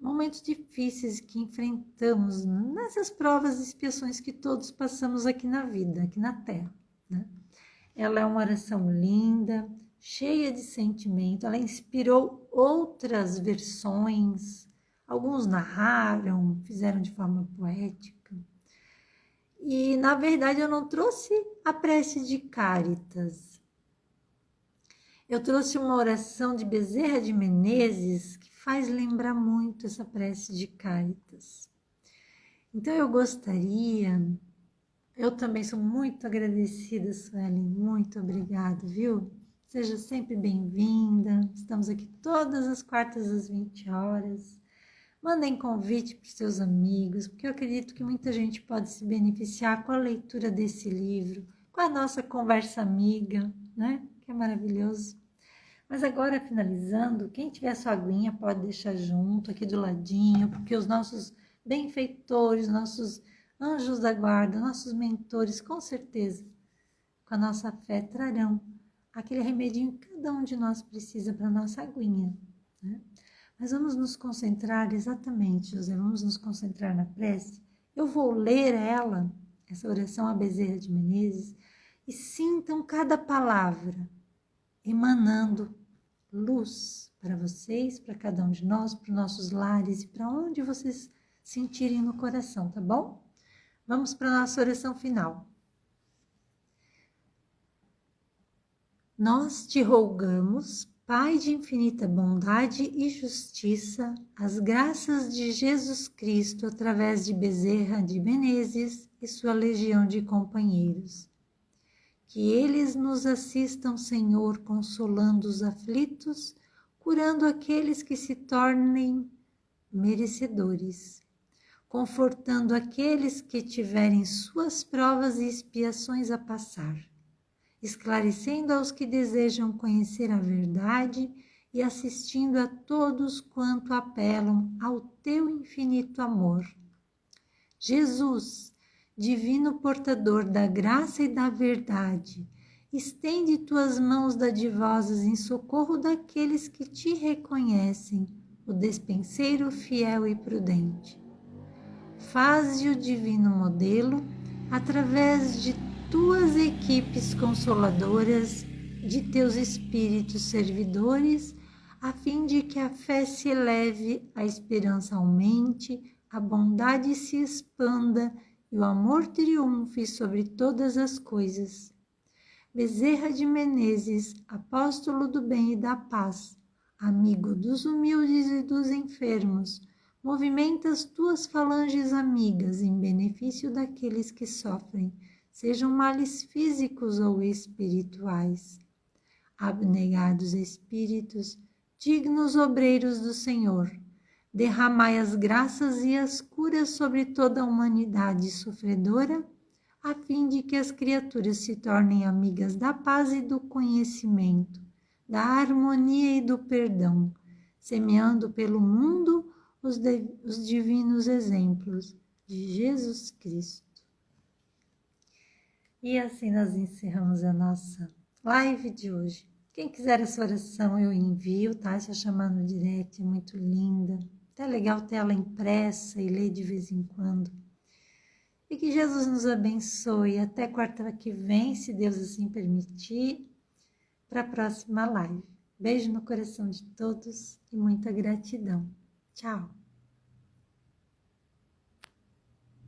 momentos difíceis que enfrentamos, nessas provas e expiações que todos passamos aqui na vida, aqui na Terra, né? Ela é uma oração linda, cheia de sentimento, ela inspirou outras versões, alguns narraram, fizeram de forma poética. E, na verdade, eu não trouxe a prece de Cáritas. Eu trouxe uma oração de Bezerra de Menezes que faz lembrar muito essa prece de Cáritas. Então, eu gostaria... Eu também sou muito agradecida, Suelen, muito obrigada, viu? Seja sempre bem-vinda. Estamos aqui todas as quartas às 20 horas. Mandem convite para os seus amigos, porque eu acredito que muita gente pode se beneficiar com a leitura desse livro, com a nossa conversa amiga, né? Que é maravilhoso. Mas agora, finalizando, quem tiver sua aguinha pode deixar junto, aqui do ladinho, porque os nossos benfeitores, nossos anjos da guarda, nossos mentores, com certeza, com a nossa fé, trarão aquele remedinho que cada um de nós precisa para a nossa aguinha, né? Mas vamos nos concentrar exatamente, José, vamos nos concentrar na prece. Eu vou ler ela, essa oração a Bezerra de Menezes, e sintam cada palavra emanando luz para vocês, para cada um de nós, para os nossos lares e para onde vocês sentirem no coração, tá bom? Vamos para a nossa oração final. Nós te rogamos, Pai de infinita bondade e justiça, as graças de Jesus Cristo através de Bezerra de Menezes e sua legião de companheiros. Que eles nos assistam, Senhor, consolando os aflitos, curando aqueles que se tornem merecedores, confortando aqueles que tiverem suas provas e expiações a passar, esclarecendo aos que desejam conhecer a verdade e assistindo a todos quanto apelam ao teu infinito amor. Jesus, divino portador da graça e da verdade, Estende tuas mãos dadivosas em socorro daqueles que te reconhecem, o despenseiro fiel e prudente. Faze o divino modelo através de tuas equipes consoladoras, de teus espíritos servidores, a fim de que a fé se eleve, a esperança aumente, a bondade se expanda e o amor triunfe sobre todas as coisas. Bezerra de Menezes, apóstolo do bem e da paz, amigo dos humildes e dos enfermos, movimenta as tuas falanges amigas em benefício daqueles que sofrem, sejam males físicos ou espirituais. Abnegados espíritos, dignos obreiros do Senhor, derramai as graças e as curas sobre toda a humanidade sofredora, a fim de que as criaturas se tornem amigas da paz e do conhecimento, da harmonia e do perdão, semeando pelo mundo os divinos exemplos de Jesus Cristo. E assim nós encerramos a nossa live de hoje. Quem quiser essa oração eu envio, tá? Se chamar no direct, é muito linda. Até legal ter ela impressa e ler de vez em quando. E que Jesus nos abençoe. Até quarta que vem, se Deus assim permitir, para a próxima live. Beijo no coração de todos e muita gratidão. Tchau!